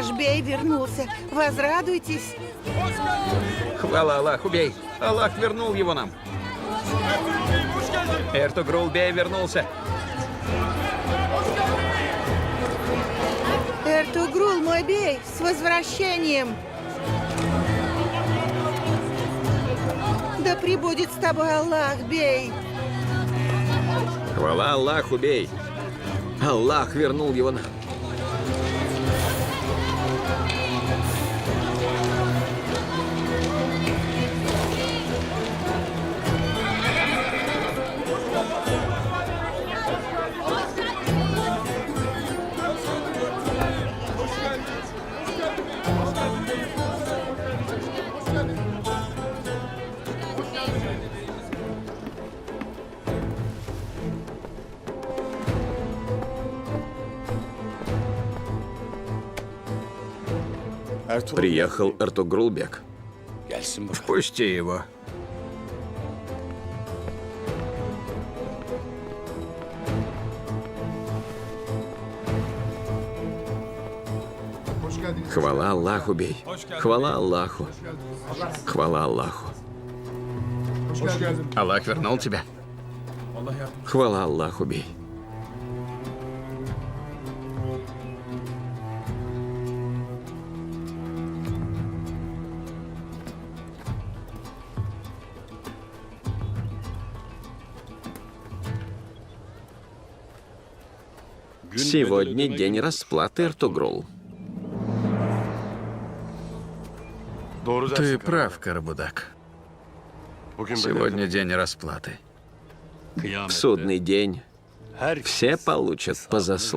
Наш бей вернулся. Возрадуйтесь. Хвала Аллаху, бей! Аллах вернул его нам. Эртугрул бей вернулся. Эртугрул, мой бей, с возвращением. Да пребудет с тобой Аллах, бей. Хвала Аллаху, бей! Аллах вернул его нам. Приехал Эртугрулбек. Впусти его. Хвала Аллаху, бей! Хвала Аллаху! Хвала Аллаху! Аллах вернул тебя? Хвала Аллаху, бей! Сегодня день расплаты, Эртугрул. Ты прав, Карабудак. Сегодня день расплаты. В судный день все получат по заслугам.